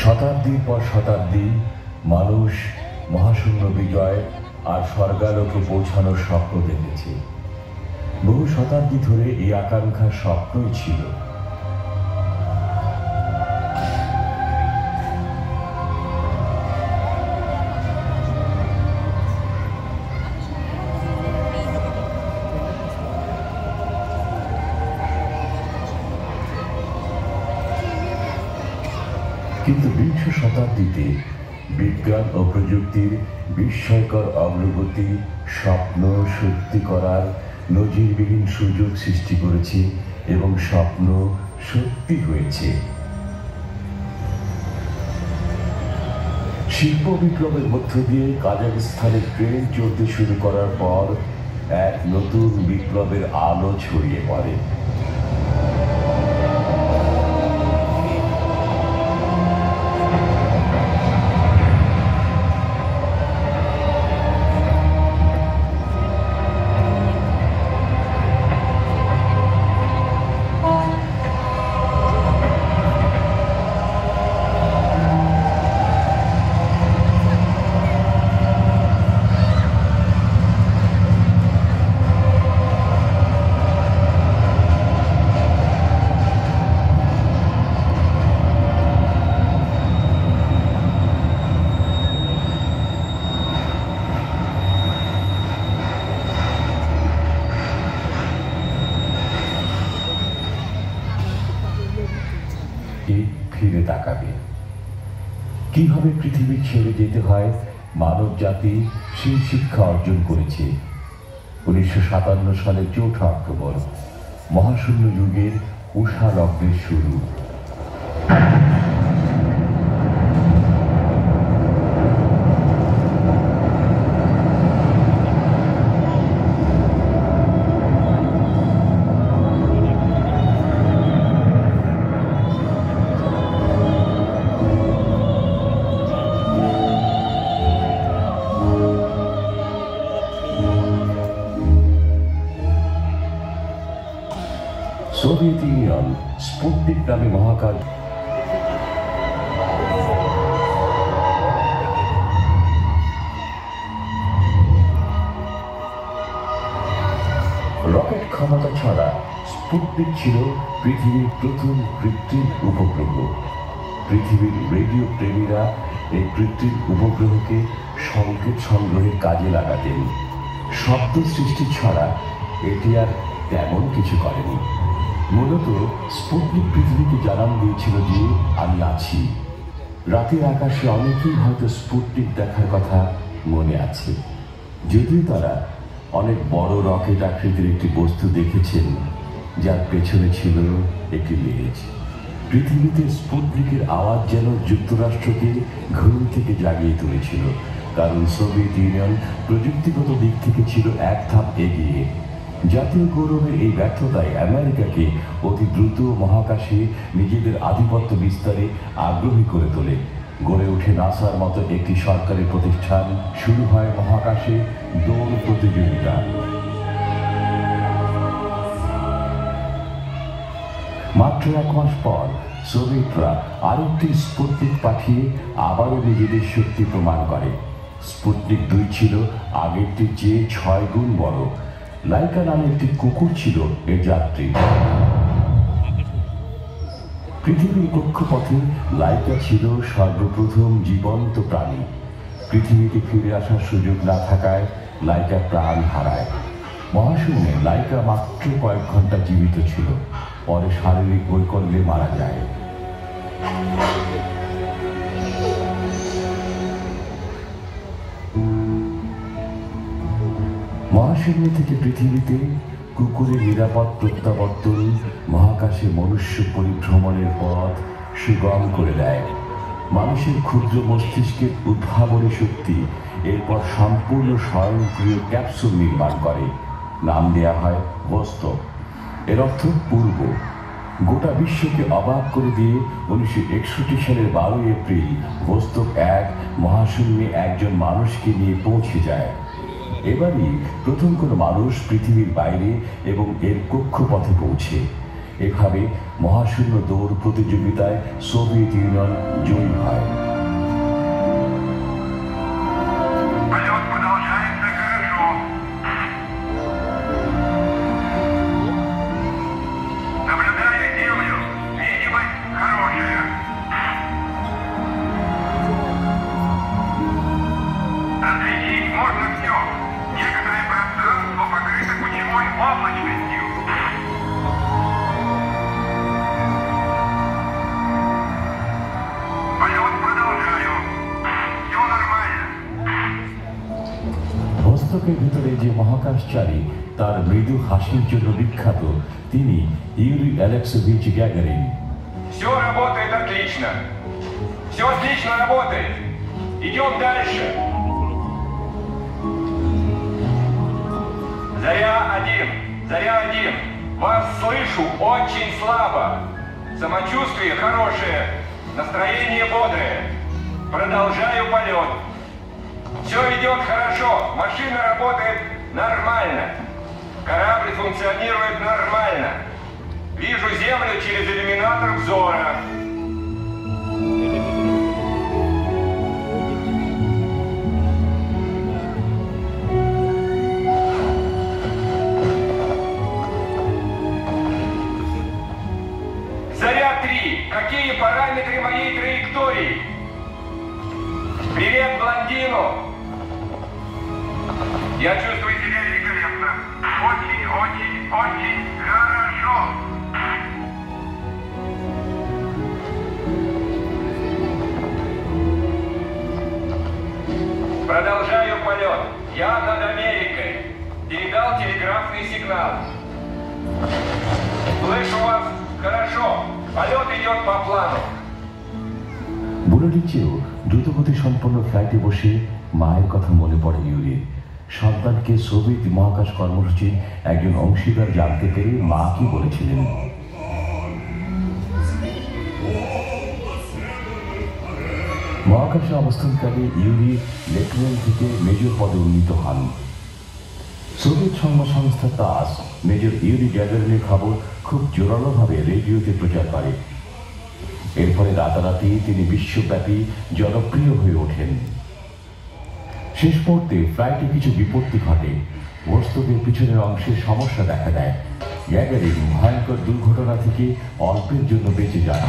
শতাব্দীর পর শতাব্দী মানুষ মহাশূন্য বিজয় আর স্বর্গালোকে পৌঁছানোর স্বপ্ন দেখেছে। বহু শতাব্দী ধরে এই আকাঙ্ক্ষার স্বপ্নই ছিল। কিন্তু বিংশ শতাব্দীতে বিজ্ঞান ও প্রযুক্তির বিস্ময়কর অগ্রগতি স্বপ্ন সত্যি করার নজিরবিহীন সুযোগ সৃষ্টি করেছে এবং স্বপ্ন সত্যি হয়েছে। শিল্প বিপ্লবের মধ্য দিয়ে কাজাখস্তানে ট্রেন চলতে শুরু করার পর এক নতুন বিপ্লবের আলো ছড়িয়ে পড়ে। ফিরে তাকাবে কিভাবে পৃথিবী ছেড়ে যেতে হয় মানব জাতি সেই শিক্ষা অর্জন করেছে। 1957 সালের 4 অক্টোবর মহাশূন্য যুগের উষা লগ্নের শুরু। সোভিয়েত ইউনিয়ন স্পুটনিক নামে মহাকাশ রকেট ক্ষমতা ছাড়া স্পুটনিক ছিল পৃথিবীর প্রথম কৃত্রিম উপগ্রহ। পৃথিবীর রেডিও প্রেমীরা এই কৃত্রিম উপগ্রহকে সংকেত সংগ্রহের কাজে লাগাতেন। শব্দ সৃষ্টি ছাড়া এটি আর তেমন কিছু করেনি। মূলত স্পুটনিক পৃথিবীকে জানান দিয়েছিল যে আমি আছি। রাতের আকাশে অনেকেই হয়তো স্পুটনিক দেখার কথা মনে আছে, যদিও তারা অনেক বড় রকেট আকৃতির একটি বস্তু দেখেছেন যার পেছনে ছিল একটি লেজ। পৃথিবীতে স্পুটনিকের আওয়াজ যেন যুক্তরাষ্ট্রকে ঘুম থেকে জাগিয়ে তুলেছিল, কারণ সোভিয়েত ইউনিয়ন প্রযুক্তিগত দিক থেকে ছিল এক ধাপ এগিয়ে। জাতীয় গৌরবের এই ব্যর্থতায় আমেরিকাকে অতি দ্রুত মহাকাশে নিজেদের আধিপত্য বিস্তারে আগ্রহী করে তোলে। গড়ে ওঠে নাসার মতো একটি সরকারি প্রতিষ্ঠান। শুরু হয় মহাকাশে দৌড় প্রতিযোগিতা। মাত্র 1 মাস পর সোভিয়েতরা আরেকটি স্পুটনিক পাঠিয়ে আবারও নিজেদের শক্তি প্রমাণ করে। স্পুটনিক 2 ছিল আগেরটির চেয়ে 6 গুণ বড়। লাইকা নামে একটি কুকুর ছিল এর যাত্রী। পৃথিবীর কক্ষপথে লাইকা ছিল সর্বপ্রথম জীবন্ত প্রাণী। পৃথিবীতে ফিরে আসার সুযোগ না থাকায় লাইকা প্রাণ হারায়। মহাশূন্যে লাইকা মাত্র কয়েক ঘন্টা জীবিত ছিল, পরে শারীরিক বৈকল্যে মারা যায়। মহাশূন্য থেকে পৃথিবীতে কুকুরের নিরাপদ প্রত্যাবর্তন মহাকাশে মনুষ্য পরিভ্রমণের পথ সুগম করে দেয়। মানুষের ক্ষুদ্র মস্তিষ্কের উদ্ভাবনী শক্তি এরপর সম্পূর্ণ স্বয়ংক্রিয় ক্যাপসুল নির্মাণ করে। নাম দেয়া হয় ভোস্তক। এর অর্থ পূর্ব। গোটা বিশ্বকে অবাক করে দিয়ে 1961 সালের 12 এপ্রিল ভোস্তক 1 মহাশূন্যে একজন মানুষকে নিয়ে পৌঁছে যায়। এবারই প্রথম কোনো মানুষ পৃথিবীর বাইরে এবং এর কক্ষপথে পৌঁছে। এভাবে মহাশূন্য দৌড় প্রতিযোগিতায় সোভিয়েত ইউনিয়ন জয়ী হয়। ভোস্তকের ভিতরে যে মহাকাশচারী তার মৃদু হাসির জন্য বিখ্যাত, তিনি ইউরি আলেক্সেভিচ গ্যাগারিন। Все работает отлично. Все отлично работает. Идем дальше. Заря-1. Вас слышу очень слабо. Самочувствие хорошее, настроение бодрое. Продолжаю полет. Все идет хорошо, машина работает нормально. Корабль функционирует нормально. Вижу Землю через иллюминатор взора. Заря-3. Какие параметры моей траектории? Привет блондину! Я чувствую себя великолепно. Очень хорошо. Продолжаю полет. Я над Америкой. Передал телеграфный сигнал. Слышу вас хорошо. Полет идет по плану. বুলেটের চেয়েও দ্রুতগতি সম্পন্ন ফ্লাইটে বসে মায়ের কথা মনে পড়ে ইউরির। সন্তানকে সোভিয়েত মহাকাশ কর্মসূচির একজন অংশীদার জানতে পেরে মা কি বলেছিলেন। মহাকাশে অবস্থানকালে ইউরি লেফটেন্যান্ট থেকে মেজর পদে উন্নীত হন। সোভিয়েত সংবাদ সংস্থা তাস মেজর ইউরি গ্যাগারিনের খবর খুব জোরালোভাবে রেডিওতে প্রচার করে। এরপরে রাতারাতি তিনি বিশ্বব্যাপী জনপ্রিয় হয়ে ওঠেন। শেষ মুহূর্তে ফ্লাইটে কিছু বিপত্তি ঘটে। ভোস্তকের পিছনের অংশে সমস্যা দেখা দেয়। গ্যাগারিন ভয়ঙ্কর দুর্ঘটনা থেকে অল্পের জন্য বেঁচে যান।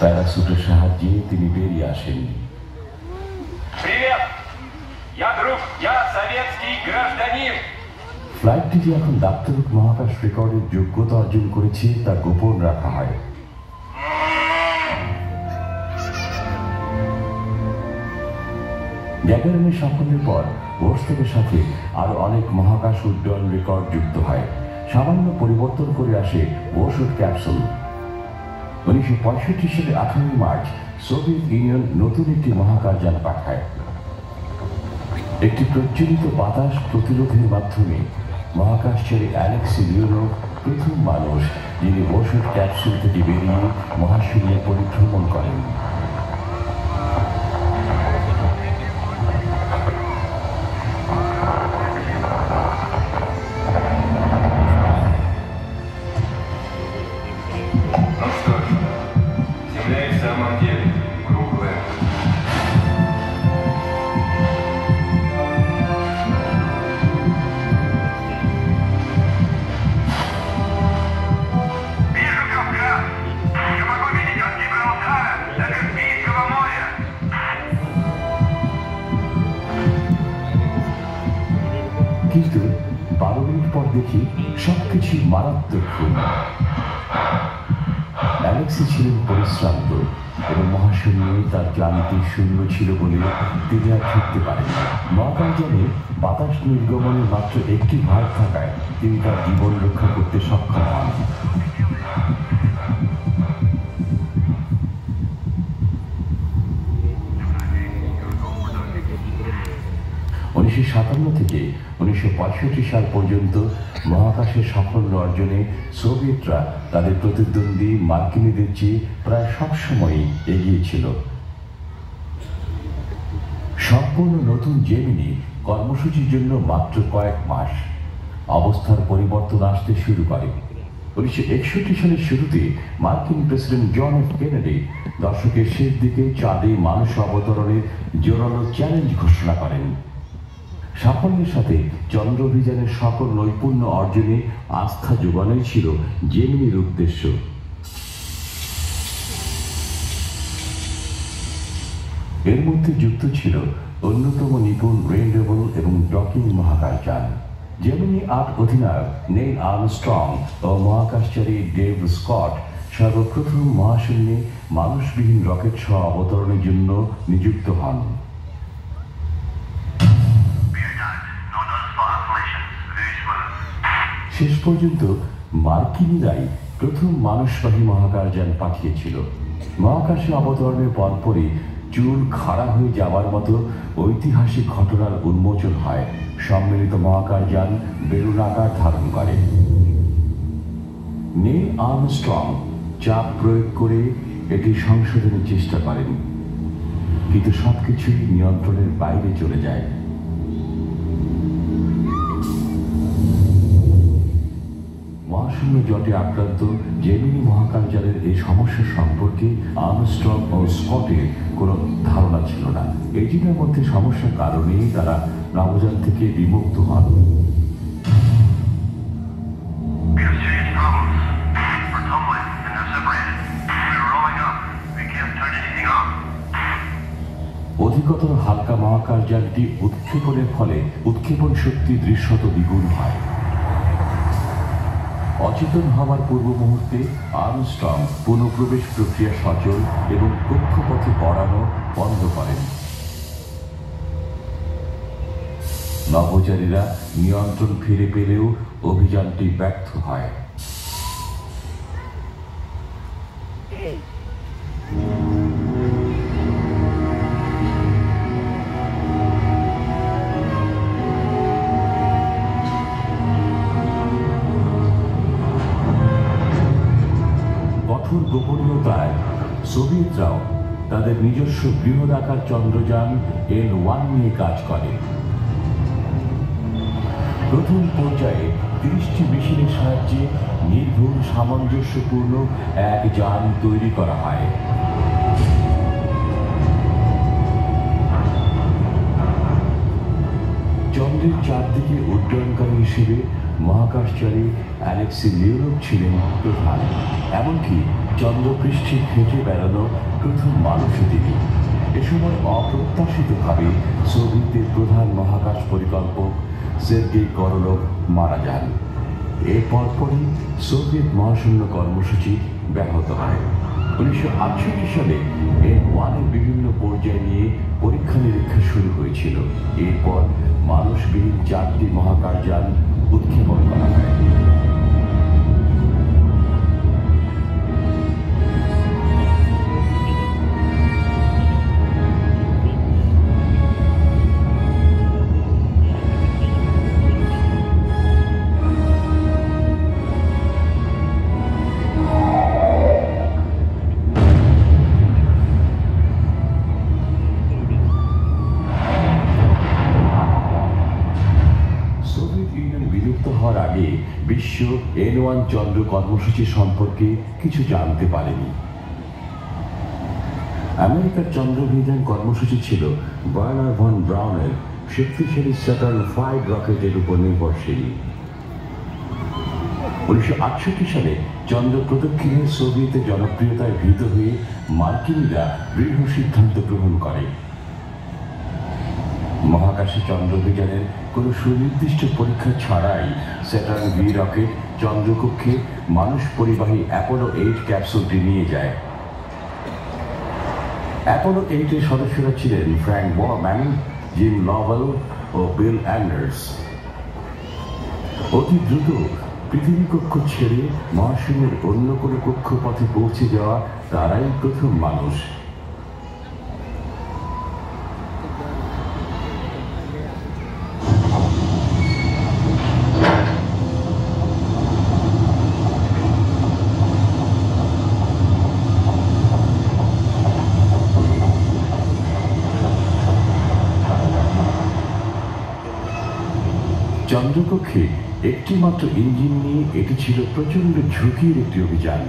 প্যারাসুটের সাহায্যে তিনি বেরিয়ে আসেন। ফ্লাইটটি যে এখন দাপ্তরিক মহাকাশ রেকর্ডের যোগ্যতা অর্জন করেছে তা গোপন রাখা হয়। গ্যাগারিনের সাফল্যের পর ভোস্তকের সাথে আরো অনেক মহাকাশ উড্ডয়ন রেকর্ড যুক্ত হয়। সামান্য পরিবর্তন করে আসে ভোস্ট ক্যাপসুল। 1965 সালের 18 মার্চ সোভিয়েত ইউনিয়ন নতুন একটি মহাকাশযান পাঠায়। একটি প্রজ্বলিত বাতাস প্রতিরোধের মাধ্যমে মহাকাশচারী অ্যালেক্সি লিওনোভ প্রথম মানুষ যিনি ভোস্ট ক্যাপসুল থেকে বেরিয়ে মহাশূন্যে পরিভ্রমণ করেন। Я могу видеть от Гибралтара до কিন্তু 12 মিনিট পর দেখি সবকিছু মারাত্মক ভুল। অ্যালেক্সি ছিলেন পরিশ্রান্ত এবং মহাশূন্যে তার ক্লান্তি শূন্য ছিল বলে তিনি আর ফিরতে পারেন। মহাকাশযানে বাতাস নির্গমনের মাত্র একটি ভাগ থাকায় তিনি তার জীবন রক্ষা করতে সক্ষম হন। 1957 থেকে 1965 সাল পর্যন্ত মহাকাশে সাফল্য অর্জনে সোভিয়েতরা তাদের প্রতিদ্বন্দ্বী মার্কিনীদের চেয়ে প্রায় সবসময়ই এগিয়ে ছিল। সম্পূর্ণ নতুন জেমিনি কর্মসূচির জন্য মাত্র কয়েক মাস। অবস্থার পরিবর্তন আসতে শুরু করে। 1961 সালের শুরুতে মার্কিন প্রেসিডেন্ট জন এফ কেনেডি দশকের শেষ দিকে চাঁদে মানুষ অবতরণের জোরালো চ্যালেঞ্জ ঘোষণা করেন। সাফল্যের সাথে চন্দ্র অভিযানের সকল নৈপুণ্য অর্জনে আস্থা যোগানোই ছিল জেমিনির উদ্দেশ্য। এর মধ্যে যুক্ত ছিল অন্যতম নিপুণ রেইনডেবল এবং ডকিং মহাকাশযান। জেমিনি 8 অধিনায়ক নেইল আর্মস্ট্রং ও মহাকাশচারী ডেভ স্কট সর্বপ্রথম মহাশূন্যে মানুষবিহীন রকেট সহ অবতরণের জন্য নিযুক্ত হন। শেষ পর্যন্ত মার্কিনীরাই প্রথম মানুষবাহী মহাকাশযান পাঠিয়েছিল। মহাকাশে অবতরণের পরপরই চুল খাড়া হয়ে যাওয়ার মতো ঐতিহাসিক ঘটনার উন্মোচন হয়। সম্মিলিত মহাকাশযান বেলুন আকার ধারণ করে। নেইল আর্মস্ট্রং চাপ প্রয়োগ করে এটি সংশোধনের চেষ্টা করেন, কিন্তু সবকিছুই নিয়ন্ত্রণের বাইরে চলে যায়। মহাশূন্য জটে আক্রান্ত জেমিনি মহাকাশযানের এই সমস্যা সম্পর্কে আর্মস্ট্রং ও স্কটের কোনো ধারণা ছিল না। ইঞ্জিনের মধ্যে সমস্যার কারণেই তারা নভোযান থেকে বিমুক্ত হন। অধিকতর হালকা মহাকাশযানটি উৎক্ষেপণের ফলে উৎক্ষেপণ শক্তি দৃশ্যত দ্বিগুণ হয়। অচেতন হওয়ার পূর্ব মুহূর্তে আর্মস্ট্রং পুনঃপ্রবেশ প্রক্রিয়া সচল এবং কক্ষপথে পড়ানো বন্ধ করেন। নভোচারীরা নিয়ন্ত্রণ ফিরে পেলেও অভিযানটি ব্যর্থ হয়। কঠোর গোপনীয়তায় সোভিয়েতরাও তাদের নিজস্ব বৃহদাকার চন্দ্রযান N1 নিয়ে কাজ করে। প্রথম পর্যায়ে 30টি মেশিনের সাহায্যে নির্ভুল সামঞ্জস্যপূর্ণ এক যান তৈরি করা হয়। চন্দ্রের চারদিকে উড্ডয়নকারী হিসেবে মহাকাশচারী অ্যালেক্সি লিওনভ ছিলেন প্রধান। এমনকি চন্দ্রপৃষ্ঠে হেঁটে বেড়ানো প্রথম মানুষও তিনি। এ সময় অপ্রত্যাশিতভাবে সোভিয়েতের প্রধান মহাকাশ পরিকল্পক সের্গেই করোলভ মারা যান। এর পরপরই সোভিয়েত মহাশূন্য কর্মসূচি ব্যাহত হয়। 1968 সালে N1-এর বিভিন্ন পর্যায় নিয়ে পরীক্ষা নিরীক্ষা শুরু হয়েছিল। এরপর মানুষবিহীন 4টি মহাকাশযান উৎক্ষেপণ করা হয়। বিশ্ব N1 চন্দ্র কর্মসূচি সম্পর্কে কিছু জানতে পারেনি। আমেরিকার চন্দ্রাভিযান কর্মসূচি ছিল ওয়ার্নার ভন ব্রাউনের শক্তিশালী স্যাটার্ন V রকেটের উপর নির্ভরশীল। 1968 সালে চন্দ্র প্রদক্ষিণে সোভিয়েতের জনপ্রিয়তায় ভীত হয়ে মার্কিনীরা দৃঢ় সিদ্ধান্ত গ্রহণ করে। মহাকাশে চন্দ্রাভিযানের কোনো সুনির্দিষ্ট পরীক্ষা ছাড়াই স্যাটার্ন ভি রকেট চন্দ্রকক্ষে মানুষ পরিবাহী অ্যাপোলো 8 ক্যাপসুলটি নিয়ে যায়। অ্যাপোলো 8-এর সদস্যরা ছিলেন ফ্র্যাঙ্ক বোরম্যান, জিম লভেল ও বিল অ্যান্ডার্স। অতি দ্রুত পৃথিবী কক্ষ ছেড়ে মহাশূন্যের অন্য কোনো কক্ষপথে পৌঁছে যাওয়া তারাই প্রথম মানুষ। চন্দ্রকক্ষে একটি মাত্র ইঞ্জিন নিয়ে এটি ছিল প্রচন্ড ঝুঁকির একটি অভিযান।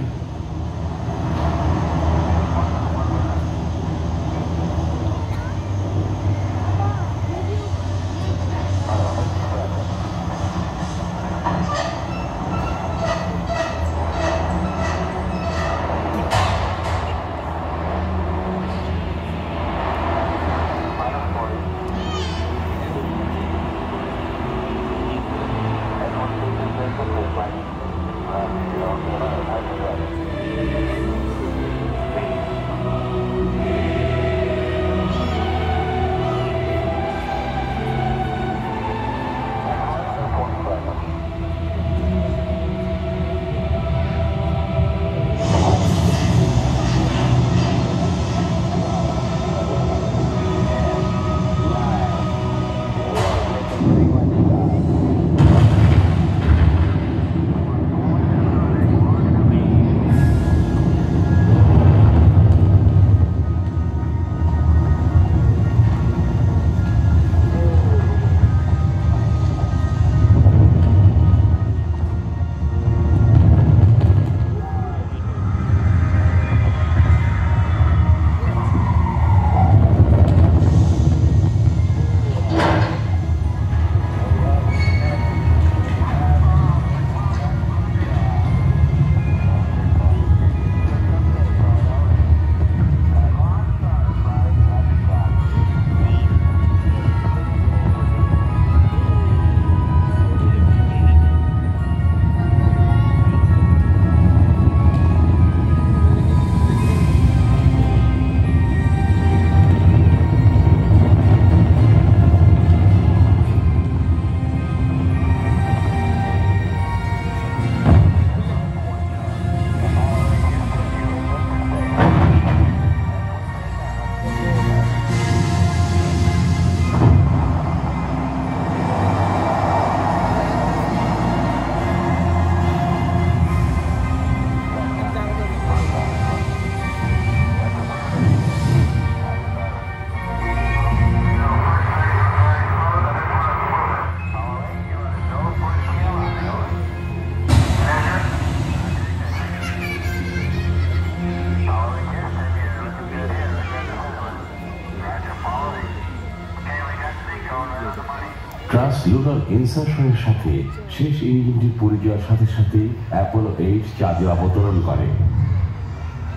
ট্রান্সলুনার ইনসারশনের সাথে শেষ ইঞ্জিনটি পড়ে যাওয়ার সাথে সাথে অ্যাপোলো 8 চাঁদে অবতরণ করে।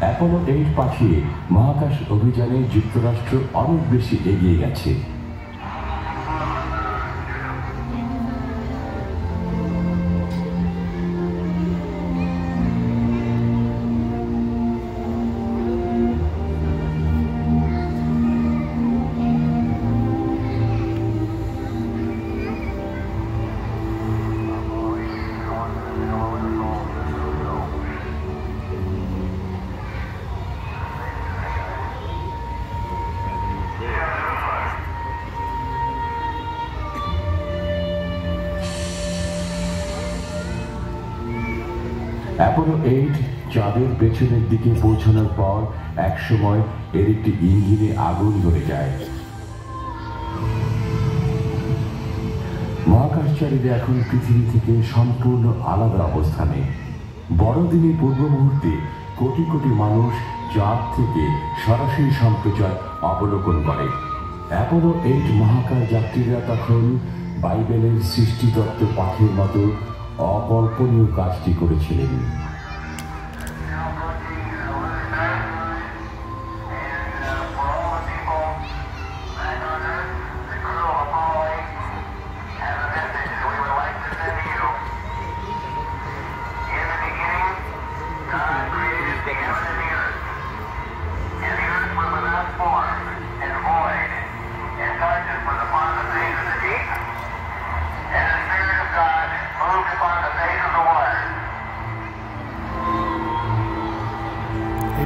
অ্যাপোলো 8 পাঠিয়ে মহাকাশ অভিযানে যুক্তরাষ্ট্র অনেক বেশি এগিয়ে গেছে। অ্যাপোলো 8 চাঁদের পেছনের দিকে পৌঁছানোর পর একসময় এর একটি ইঞ্জিনে আগুন ধরে যায়। মহাকাশচারীরা এখন পৃথিবী থেকে সম্পূর্ণ আলাদা অবস্থানে। বড়দিনের পূর্ব মুহূর্তে কোটি কোটি মানুষ চাঁদ থেকে সরাসরি সম্প্রচার অবলোকন করে। অ্যাপোলো 8 মহাকাশ যাত্রীরা তখন বাইবেলের সৃষ্টিতত্ত্ব পাঠের মতো অকল্পনীয় কাজটি করেছিলেন।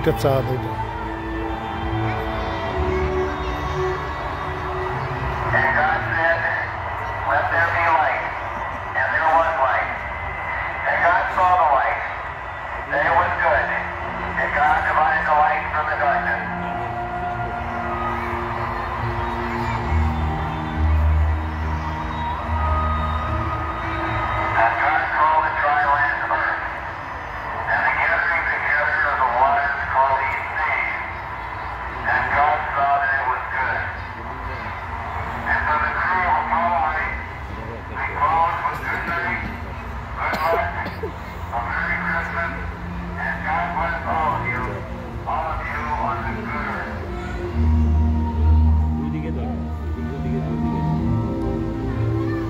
একটা চাঁদ এটা।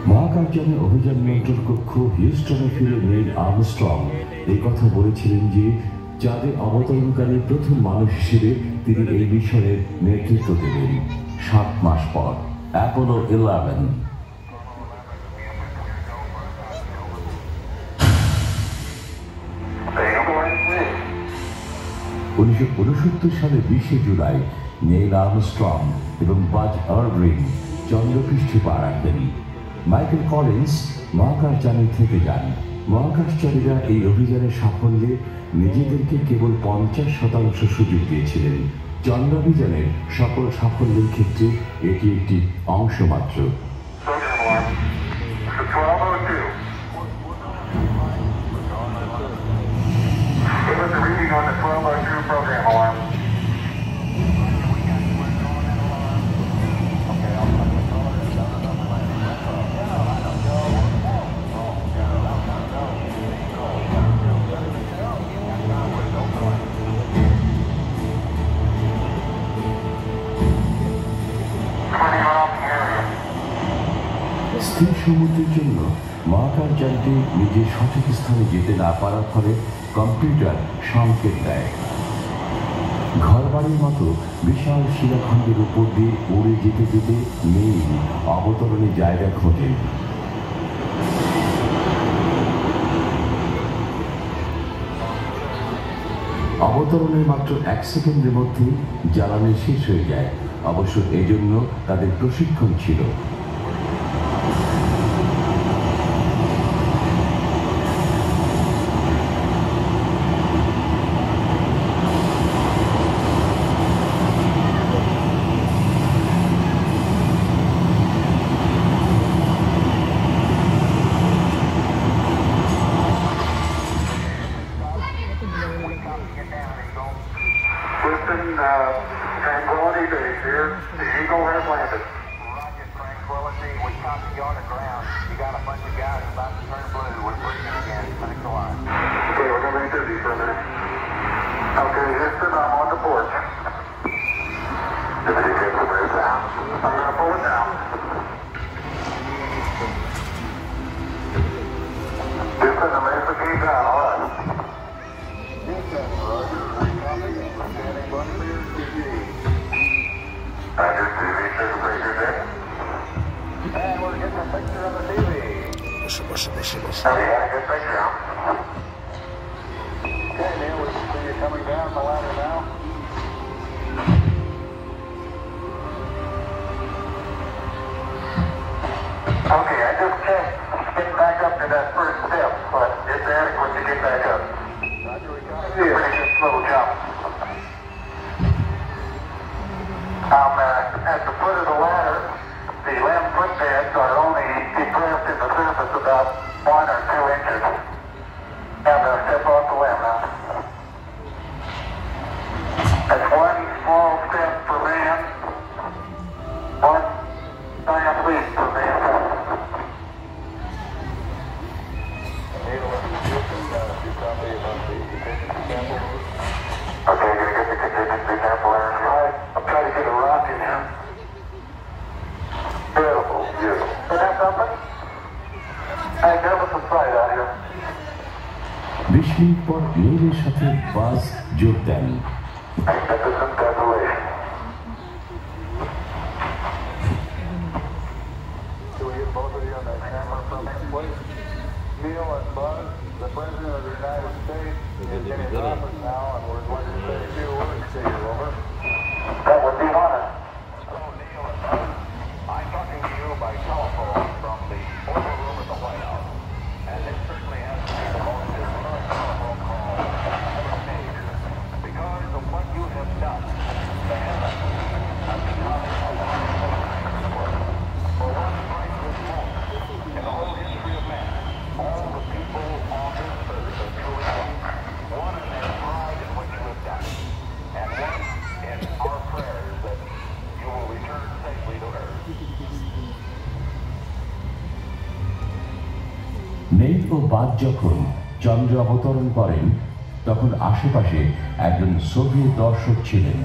মহাকাশযানে অভিযান নিয়ন্ত্রণ কক্ষ হিউস্টনে ফিরে নীল আর্মস্ট্রং এই কথা বলেছিলেন যে চাঁদে অবতরণকারী প্রথম মানুষ হিসেবে তিনি এই মিশনের নেতৃত্ব দেবেন। 7 মাস পর অ্যাপোলো 11 1969 সালে 20 জুলাই নীল আর্মস্ট্রং এবং বাজ অল্ড্রিন চন্দ্রপৃষ্ঠে পা রাখেন। মাইকেল কলিন্স মহাকাশযানে থেকে যান। মহাকাশচারীরা এই অভিযানের সাফল্যে নিজেদেরকে কেবল 50% সুযোগ দিয়েছিলেন। চন্দ্রাভিযানের সকল সাফল্যের ক্ষেত্রে এটি একটি অংশ মাত্র। স্থির সমুদ্রের জন্য মহাকাশযানটি নিজের সঠিক স্থানে যেতে না পারার ফলে কম্পিউটার সংকেত দেয়। ঘরবাড়ির মতো বিশাল শিলাখণ্ডের উপর দিয়ে উড়ে যেতে যেতে নীল অবতরণের জায়গা খোঁজেন। অবতরণের মাত্র 1 সেকেন্ডের মধ্যে জ্বালানি শেষ হয়ে যায়। অবশ্য এজন্য তাদের প্রশিক্ষণ ছিল। Tranquility Base here. The Eagle has landed. Roger, Tranquility. We copy you on the ground. You got a bunch of guys about to turn blue. We're breathing again. Thanks a lot. Okay, we're going to be busy for a minute. Okay, Houston, I'm on the porch. Did you get the raise down? I'm going to pull it down. Houston, the raise the key down. All right. Houston, Roger. Copy. Standing by clear TV. Roger, TV. Check the breaker there. And we're getting a picture of the TV. Oh, you got a good picture, huh? Okay, Neil, we can see you coming down the ladder now. Okay, I just checked. Get back up to that first step, but it's adequate to get back up. Roger, we got it. Pretty good slow jump. At the foot of the ladder, the limb footpads are only depressed in the surface about 1 or 2 inches. Now to step off the limb now. That's 1 small step for man, 1 giant leap for mankind. Okay, gonna get the contingency sample there. I'll try to get a rock in here. Beautiful, beautiful. Is that something? Hey, give us a sight out here. 20 minute পর নীলের সাথে বাজ যোগ দেন। Magnificent desolation. Do we get both of you on that camera from that place? Neil and Buzz, the President of the United States is in his office now, and we're going to say a few words to you, over. That would be an honor. Hello, Neil and Buzz. I'm talking to you by telephone from the Oval Room at the White House, and this certainly has to be the most historic telephone call ever made, because of what you have done to heaven and become a wonderful work. For one priceless moment in the whole history of man, all the people on this earth are truly one in their pride in what you have done, and one in our prayers that you will return safely to earth. নেই ও বাদ যখন চন্দ্র অবতরণ করেন তখন আশেপাশে একজন Soviet দর্শক ছিলেন।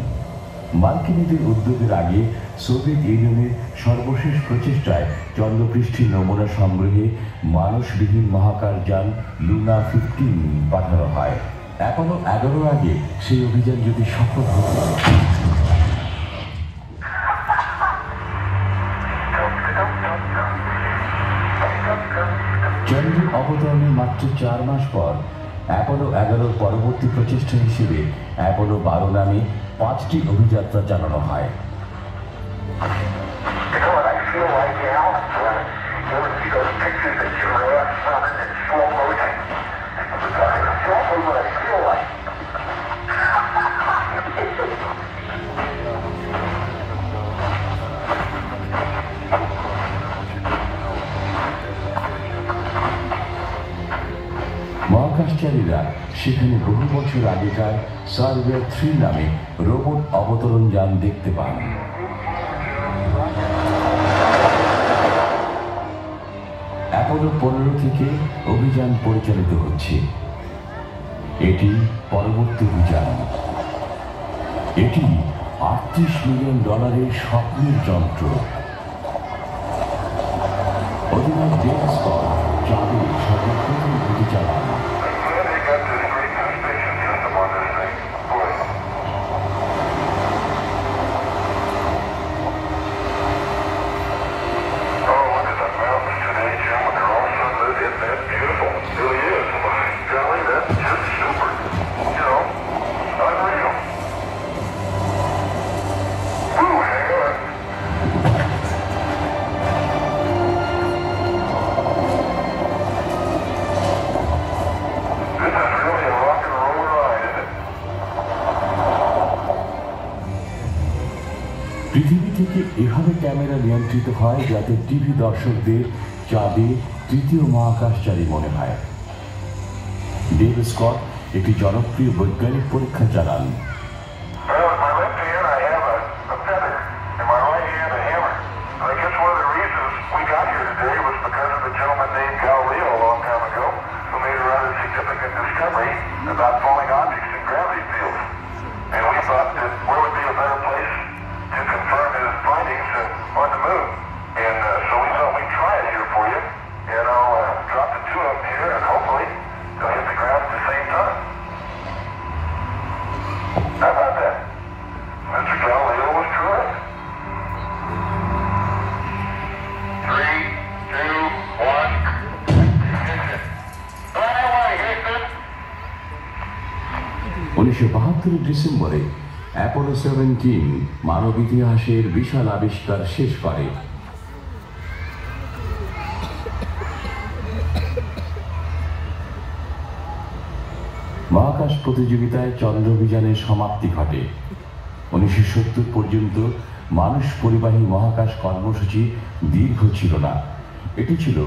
মার্কিনীদের উদ্যোগের আগে সোভিয়েত ইউনিয়নের সর্বশেষ প্রচেষ্টায় চন্দ্রপৃষ্ঠের নমুনা সংগ্রহে মানুষবিহীন মহাকাশযান লুনা 15 পাঠানো হয়। অ্যাপোলো 11 আগে সেই অভিযান যদি সফল হতো, চন্দ্রের অবতরণের মাত্র 4 মাস পর অ্যাপোলো 11 পরবর্তী প্রচেষ্টা হিসেবে অ্যাপোলো 12 নামে 5টি অভিযাত্রা চালানো হয়। মহাকাশচারীরা সেখানে বহু বছর আগেকার সার্ভেয়ার 3 নামে রোবট অবতরণ যান দেখতে পান। অ্যাপোলো 15 থেকে অভিযান পরিচালিত হচ্ছে। এটি পরবর্তী অভিযান। এটি $38 মিলিয়ন স্বপ্নের যন্ত্র। অধিনায়ক ডেভ স্কট চাঁদে সর্বপ্রথম গতি চালান। পৃথিবী থেকে এভাবে ক্যামেরা নিয়ন্ত্রিত হয় যাতে টিভি দর্শকদের চাঁদে তৃতীয় মহাকাশচারী মনে হয়। ডেভ স্কট একটি জনপ্রিয় বৈজ্ঞানিক পরীক্ষা চালান। ডিসেম্বরে অ্যাপোলো 17 মানব ইতিহাসের বিশাল আবিষ্কার শেষ করে। মহাকাশ প্রতিযোগিতায় চন্দ্র অভিযানের সমাপ্তি ঘটে। 1970 পর্যন্ত মানুষ পরিবাহী মহাকাশ কর্মসূচি দীর্ঘ ছিল না। এটি ছিল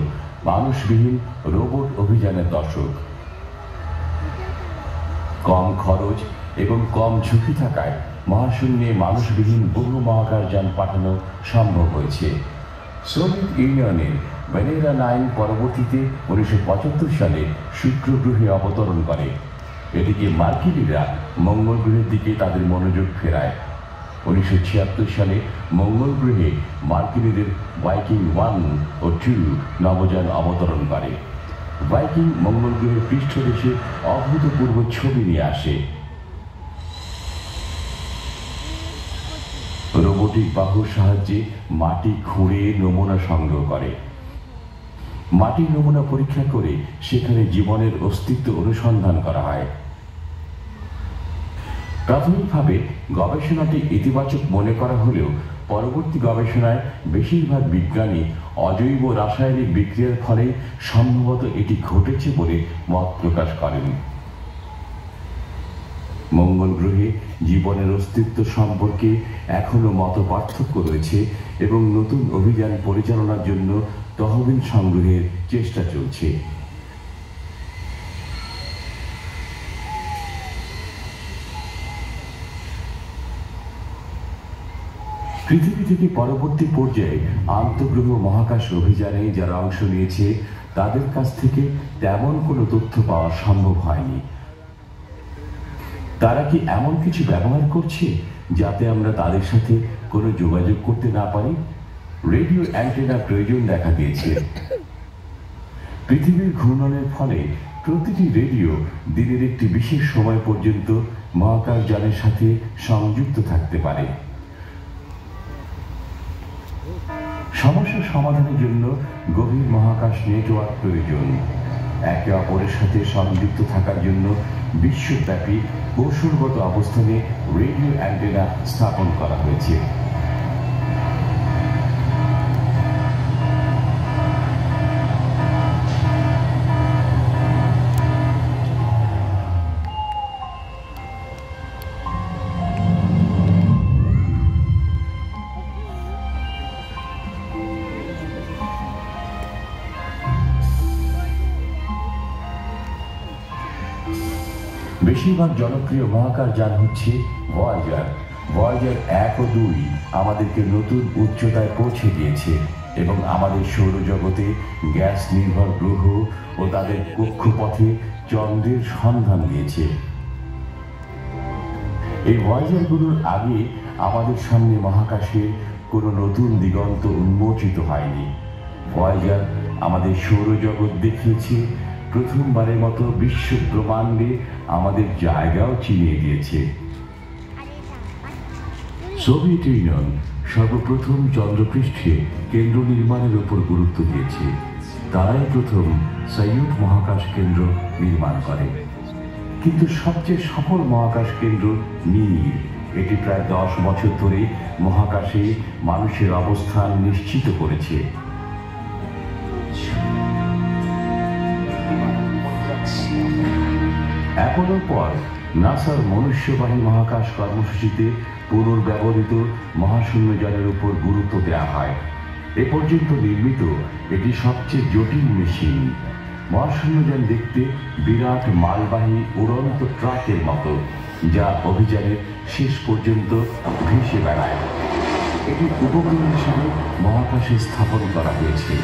মানুষবিহীন রোবট অভিযানের দশক। কম খরচ এবং কম ঝুঁকি থাকায় মহাশূন্যে মানুষবিহীন বহু মহাকাশযান পাঠানো সম্ভব হয়েছে। সোভিয়েত ইউনিয়নের ভেনেরা 9 পরবর্তীতে 1975 সালে শুক্র গ্রহে অবতরণ করে। এটিকে মার্কিনীরা মঙ্গল গ্রহের দিকে তাদের মনোযোগ ফেরায়। 1976 সালে মঙ্গল গ্রহে মার্কিনীদের ভাইকিং 1 ও 2 নভোযান অবতরণ করে। ভাইকিং মঙ্গল গ্রহের পৃষ্ঠদেশে অভূতপূর্ব ছবি নিয়ে আসে। রোবোটিক বাহুর সাহায্যে মাটি খুঁড়ে নমুনা সংগ্রহ করে। মাটির নমুনা পরীক্ষা করে সেখানে জীবনের অস্তিত্ব অনুসন্ধান করা হয়। প্রাথমিকভাবে গবেষণাটি ইতিবাচক মনে করা হলেও পরবর্তী গবেষণায় বেশিরভাগ বিজ্ঞানী অজৈব রাসায়নিক বিক্রিয়ার ফলে সম্ভবত এটি ঘটেছে বলে মত প্রকাশ করেন। মঙ্গল গ্রহে জীবনের অস্তিত্ব সম্পর্কে এখনো মতপার্থক্য রয়েছে এবং নতুন অভিযান পরিচালনার জন্য তহবিল সংগ্রহের চেষ্টা চলছে। পৃথিবী থেকে পরবর্তী পর্যায়ে আন্তঃগ্রহ মহাকাশ অভিযানে যারা অংশ নিয়েছে তাদের কাছ থেকে তেমন কোনো তথ্য পাওয়া সম্ভব হয়নি। তারা কি এমন কিছু ব্যবহার করছে যাতে আমরা তাদের সাথে কোনো যোগাযোগ করতে না পারি? রেডিও অ্যান্টেনার প্রয়োজন দেখা দিয়েছে। পৃথিবীর ঘূর্ণনের ফলে প্রতিটি রেডিও দিনের একটি বিশেষ সময় পর্যন্ত মহাকাশযানের সাথে সংযুক্ত থাকতে পারে। সমস্যা সমাধানের জন্য গভীর মহাকাশ নেটওয়ার্ক প্রয়োজন। একে অপরের সাথে সংযুক্ত থাকার জন্য বিশ্বব্যাপী কৌশলগত অবস্থানে রেডিও অ্যান্টেনা স্থাপন করা হয়েছে। বেশিরভাগ জনপ্রিয় মহাকাশযান হচ্ছে ভয়েজার। ভয়েজার 1 ও 2 আমাদেরকে নতুন উচ্চতায় পৌঁছে দিয়েছে এবং আমাদের সৌরজগতে গ্যাস নির্ভর গ্রহ ও তাদের কক্ষপথে চন্দ্রের সন্ধান দিয়েছে। এই ভয়েজারগুলোর আগে আমাদের সামনে মহাকাশের কোনো নতুন দিগন্ত উন্মোচিত হয়নি। ভয়েজার আমাদের সৌরজগৎ দেখিয়েছে, প্রথমবারের মতো বিশ্ব ব্রহ্মাণ্ডে আমাদের জায়গাও চিনিয়ে দিয়েছে। সোভিয়েত ইউনিয়ন সর্বপ্রথম চন্দ্রপৃষ্ঠে কেন্দ্র নির্মাণের উপর গুরুত্ব দিয়েছে। তারাই প্রথম সয়ুজ মহাকাশ কেন্দ্র নির্মাণ করে। কিন্তু সবচেয়ে সফল মহাকাশ কেন্দ্র মির। এটি প্রায় 10 বছর ধরে মহাকাশে মানুষের অবস্থান নিশ্চিত করেছে। অ্যাপোলোর পর নাসার মনুষ্যবাহী মহাকাশ কর্মসূচিতে পুনর্ব্যবহৃত মহাশূন্যযানের উপর গুরুত্ব দেওয়া হয়। এ পর্যন্ত নির্মিত এটি সবচেয়ে জটিল মেশিন। মহাশূন্যযান দেখতে বিরাট মালবাহী উড়ন্ত ট্রাকের মতো, যা অভিযানের শেষ পর্যন্ত ভেসে বেড়ায়। এটি উপগ্রহ হিসেবে মহাকাশে স্থাপন করা হয়েছে।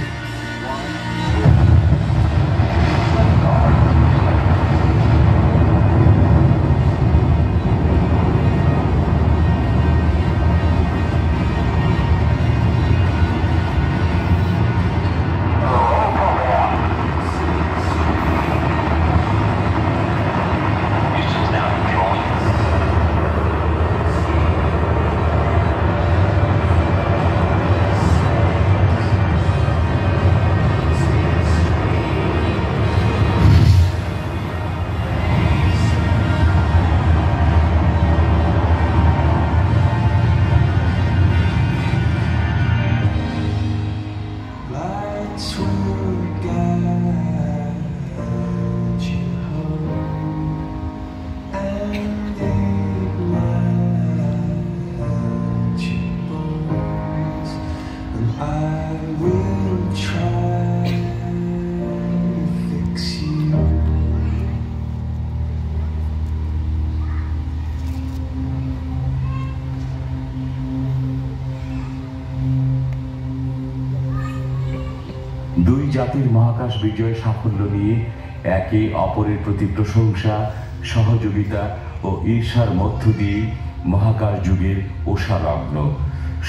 দুই জাতির মহাকাশ বিজয় সাফল্য নিয়ে একে অপরের প্রতি প্রশংসা, সহযোগিতা ও ঈর্ষার মধ্য দিয়ে মহাকাশ যুগের ওষালগ্ন।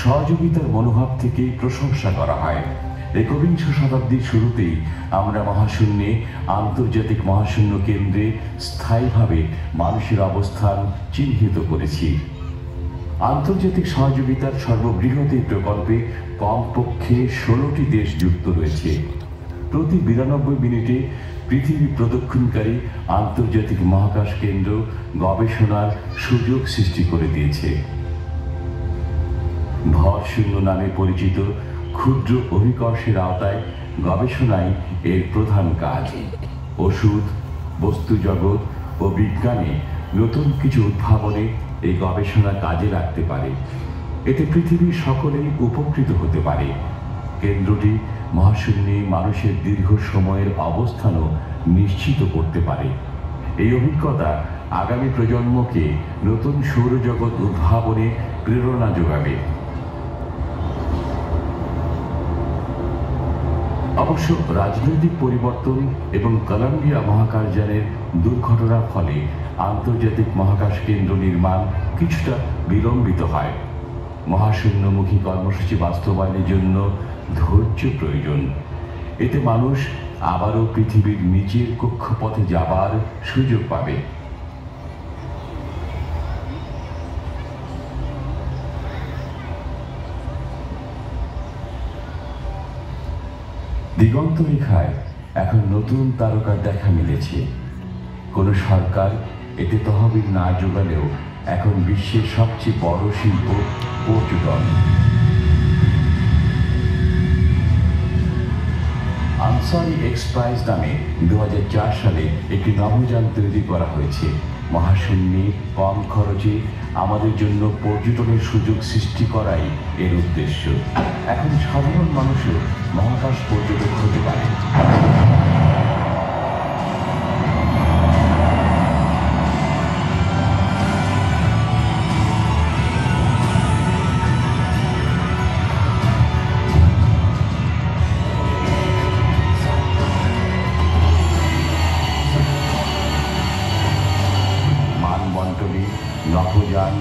সহযোগিতার মনোভাব থেকে প্রশংসা করা হয়। একবিংশ শতাব্দীর শুরুতেই আমরা মহাশূন্যে আন্তর্জাতিক মহাশূন্য কেন্দ্রে স্থায়ীভাবে মানুষের অবস্থান চিহ্নিত করেছি। আন্তর্জাতিক সহযোগিতার সর্ববৃহৎ এই প্রকল্পে কমপক্ষে 16টি দেশ যুক্ত রয়েছে। প্রতি 92 মিনিটে পৃথিবী প্রদক্ষিণকারী আন্তর্জাতিক মহাকাশ কেন্দ্র গবেষণার সুযোগ সৃষ্টি করে দিয়েছে। ভরশূন্য নামে পরিচিত ক্ষুদ্র অভিকর্ষের আওতায় গবেষণাই এর প্রধান কাজ। ওষুধ, বস্তু জগৎ ও বিজ্ঞানে নতুন কিছু উদ্ভাবনে এই গবেষণা কাজে লাগতে পারে। এতে পৃথিবীর সকলেই উপকৃত হতে পারে। কেন্দ্রটি মহাশূন্যে মানুষের দীর্ঘ সময়ের অবস্থানও নিশ্চিত করতে পারে। এই অভিজ্ঞতা আগামী প্রজন্মকে নতুন সৌরজগৎ উদ্ভাবনে প্রেরণা যোগাবে। অবশ্য রাজনৈতিক পরিবর্তন এবং কলম্বিয়া মহাকাশযানের দুর্ঘটনার ফলে আন্তর্জাতিক মহাকাশ কেন্দ্র নির্মাণ কিছুটা বিলম্বিত হয়। মহাশূন্যমুখী কর্মসূচি বাস্তবায়নের জন্য ধৈর্য প্রয়োজন। এতে মানুষ আবারও পৃথিবীর নিচের কক্ষপথে যাবার সুযোগ পাবে। দিগন্ত রেখায় এখন নতুন তারকার দেখা মিলেছে। কোন সরকার এতে তহবিল না জোগালেও এখন বিশ্বের সবচেয়ে বড় শিল্প পর্যটন। আনসারি এক্স প্রাইজ নামে 2004 সালে একটি নভোযান তৈরি করা হয়েছে। মহাশূন্যে কম খরচে আমাদের জন্য পর্যটনের সুযোগ সৃষ্টি করাই এর উদ্দেশ্য। এখন সাধারণ মানুষও মহাকাশ পর্যটক হতে পারে। মানবন্টনে নভোযান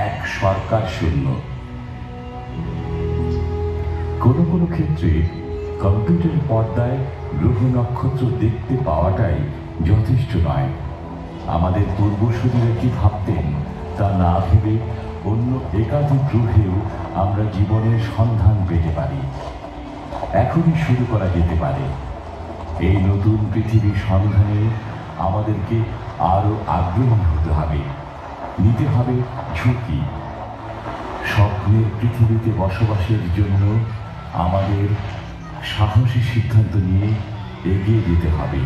এক, সরকার শূন্য। কোনো কোনো ক্ষেত্রে কম্পিউটার পর্দায় গ্রহ নক্ষত্র দেখতে পাওয়াটাই যথেষ্ট নয়। আমাদের পূর্বসূরীরা কি ভাবতেন তা না ভেবে অন্য একাধিক গ্রহেও আমরা জীবনের সন্ধান পেতে পারি। এখনই শুরু করা যেতে পারে। এই নতুন পৃথিবীর সন্ধানে আমাদেরকে আরো আগ্রহী হতে হবে, নিতে হবে ঝুঁকি। স্বপ্নের পৃথিবীতে বসবাসের জন্য আমাদের সাহসী সিদ্ধান্ত নিয়ে এগিয়ে যেতে হবে।